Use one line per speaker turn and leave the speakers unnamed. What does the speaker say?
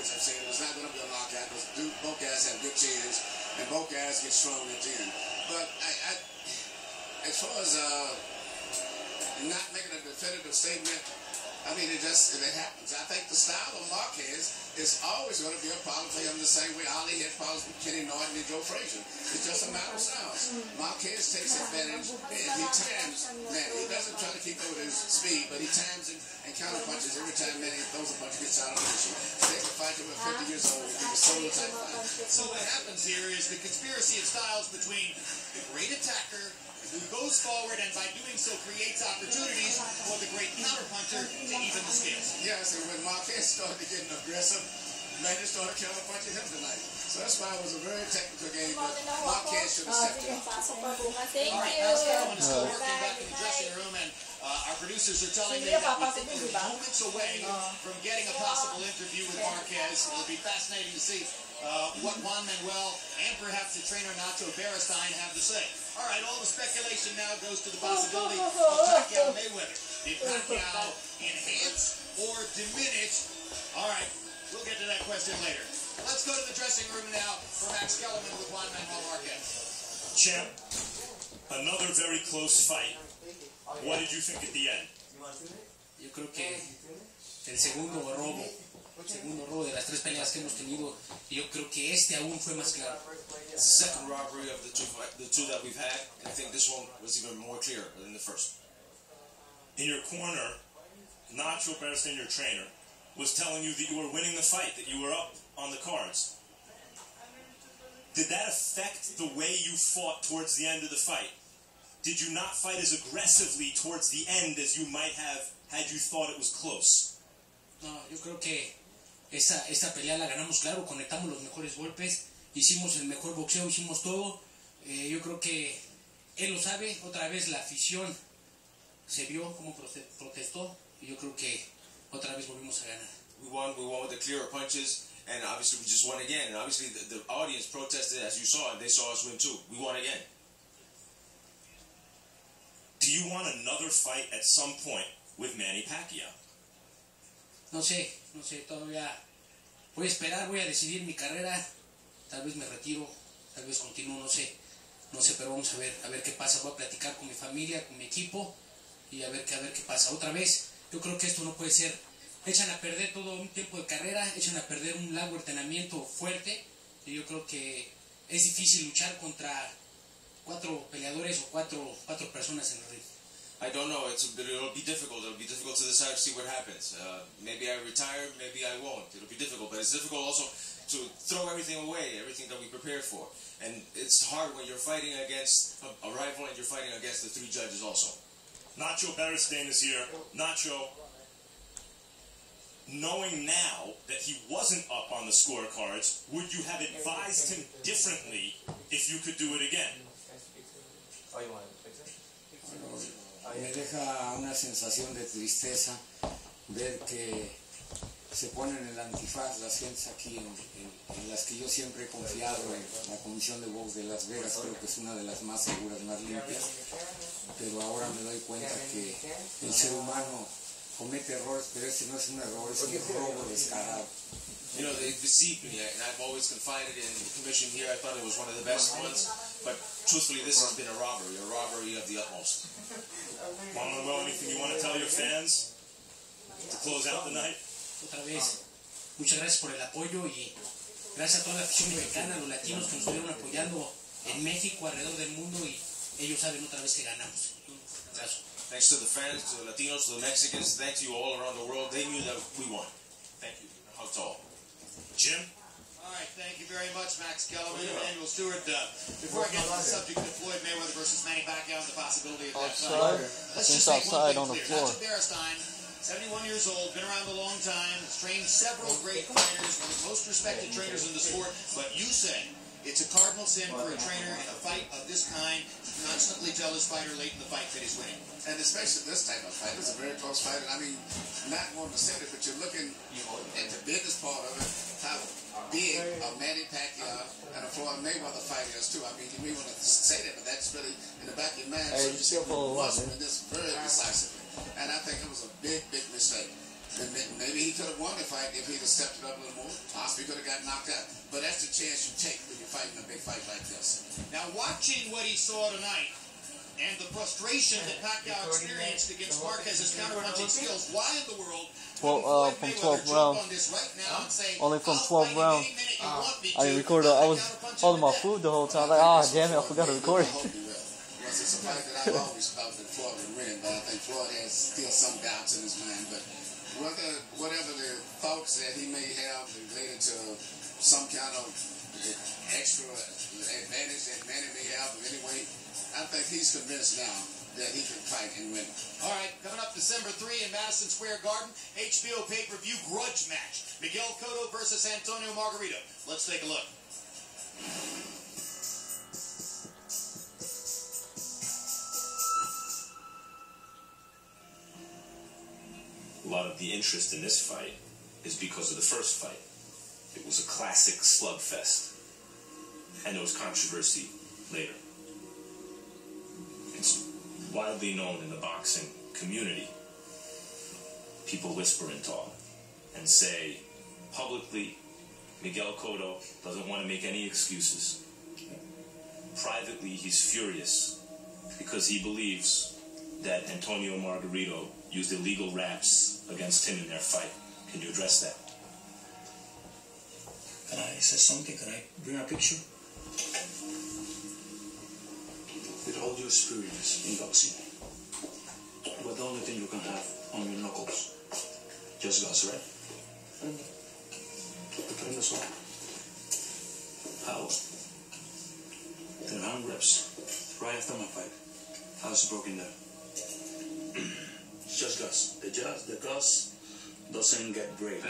fights I've seen, it's not going to be a knockout because both guys have good chins and both guys get strong at the end. But as far as not making a definitive statement, I mean, it happens. I think the style of Marquez is always going to be a problem for him the same way Ali had problems with Kenny Norton and Joe Frazier. It's just a matter of styles. Marquez takes advantage, and he times Manny. He doesn't try to keep up with his speed, but he times him and counter punches every time Manny throws a punch gets out of position. They can fight him at 50 years old. It's a solo type fight.
So what happens here is the conspiracy of styles between the great attacker who goes forward and by doing so creates opportunities for the great counterpuncher to even the scales.
Yes, and when Marquez started getting aggressive, Manny started counterpunching him tonight. So that's why it was a very technical game, but Marquez should have stepped in.
All right, Pascal is still working back in the dressing room, and our producers are telling me that we think we're moments away from getting a possible interview with Marquez. It'll be fascinating to see what Juan Manuel and perhaps the trainer Nacho Beristain have to say. All right, all the speculation now goes to the possibility of Pacquiao Mayweather. Did Pacquiao enhance or diminish? All right, we'll get to that question later. Let's go to the dressing room now for Max Kellerman with Juan Manuel Marquez.
Champ, another very close fight. What did you think at the end?
Yo creo que el segundo robo de las tres peleas que hemos tenido, y yo creo que este aún fue más claro.
It's the second robbery of the two that we've had, and I think this one was even more clear than the first.
In your corner, Nacho Beristain, your trainer, was telling you that you were winning the fight, that you were up on the cards. Did that affect the way you fought towards the end of the fight? Did you not fight as aggressively towards the end as you might have had you thought it was close?
No, yo creo que esta pelea la ganamos claro, conectamos los mejores golpes, hicimos el mejor boxeo, hicimos todo. Yo creo que él lo sabe, otra vez la afición se vio cómo protestó, y yo creo que otra vez volvimos a ganar.
We won with the clearer punches, and obviously we just won again. And obviously the audience protested, as you saw, and they saw us win too. We won again.
Do you want another fight at some point with Manny Pacquiao?
No sé, todavía voy a esperar, voy a decidir mi carrera, tal vez me retiro, tal vez continúo, no sé, pero vamos a ver qué pasa. Voy a platicar con mi familia, con mi equipo, y a ver qué pasa. Otra vez, yo creo que esto no puede ser, echan a perder todo un tiempo de carrera, echan a perder un largo entrenamiento fuerte, y yo creo que es difícil luchar contra 4 peleadores o cuatro personas en el ring.
I don't know. It'll be difficult. It'll be difficult to decide, see what happens. Maybe I retire, maybe I won't. It'll be difficult, but it's difficult also to throw everything away, everything that we prepared for. And it's hard when you're fighting against a rival and you're fighting against the 3 judges also.
Nacho Beristain is here. Nacho, knowing now that he wasn't up on the scorecards, would you have advised him differently if you could do it again?
Me deja una sensación de tristeza ver que se ponen el antifaz las gentes aquí en las que yo siempre he confiado, en la Comisión de Box de Las Vegas. Creo que es una de las más seguras, más limpias, pero ahora me doy cuenta que el ser humano comete errores, pero este no es un error, es un robo descarado.
You know, they deceived me, and I've always confided in the commission here. I thought it was one of the best ones, but truthfully, this has been a robbery of the utmost.
Juan Manuel, anything you want to tell your fans to close out the night?
Otra vez, muchas gracias por el apoyo y gracias a toda la afición mexicana, los latinos que nos estuvieron apoyando en México, alrededor del mundo, y ellos saben otra vez que ganamos. Gracias.
Thanks to the fans, to the Latinos, to the Mexicans, thanks to you all around the world. They knew that we won. Thank you. How tall?
Jim?
All right, thank you very much, Max Kellerman and Daniel Stewart. Before I get to the subject of Floyd Mayweather versus Manny Pacquiao and the possibility of that fight, let's just make one thing clear. Nacho Beristain, 71 years old, been around a long time, has trained several great fighters, one of the most respected trainers in the sport, but you say it's a cardinal sin for a trainer in a fight of this kind to constantly tell his fighter late in the fight that he's winning.
And especially this type of fight, it's a very close fight. And I mean, not wanting to say it, but you're looking at the business part of it, how big a Manny Pacquiao and a Floyd Mayweather fight is too. I mean, you may want to say that, but that's really in the back of your mind. So you see who was in this very decisively. And I think it was a big, big mistake. Maybe he could have won the fight if he'd have stepped it up a little more. Osprey could have got knocked out. But that's the chance you take when you're fighting a big fight like this.
Now, watching what he saw tonight and the frustration that Pacquiao experienced against Marquez's counterpunching skills, why in the world
from 12 rounds. Only from 12 rounds. I didn't record it. I was holding my food the whole time. Like, damn it, I forgot to record it.
It's a fight that I've always felt that Floyd would win, but I think Floyd has still some doubts in his mind. But whatever the thoughts that he may have related to some kind of extra advantage that Manny may have, but anyway, I think he's convinced now that he can fight and win.
All right, coming up December 3 in Madison Square Garden, HBO pay-per-view grudge match. Miguel Cotto versus Antonio Margarito. Let's take a look.
A lot of the interest in this fight is because of the first fight. It was a classic slugfest, and there was controversy later. It's widely known in the boxing community. People whisper and talk and say publicly Miguel Cotto doesn't want to make any excuses. Privately, he's furious because he believes that Antonio Margarito used illegal raps against him in their fight. Can you address that?
Can I say something? Can I bring a picture? With all your experience in boxing, what the only thing you can have on your knuckles? Just guts, right? Depende só. How? 10 reps right after my fight. How's it broken down? It's just guts. The guts doesn't get break.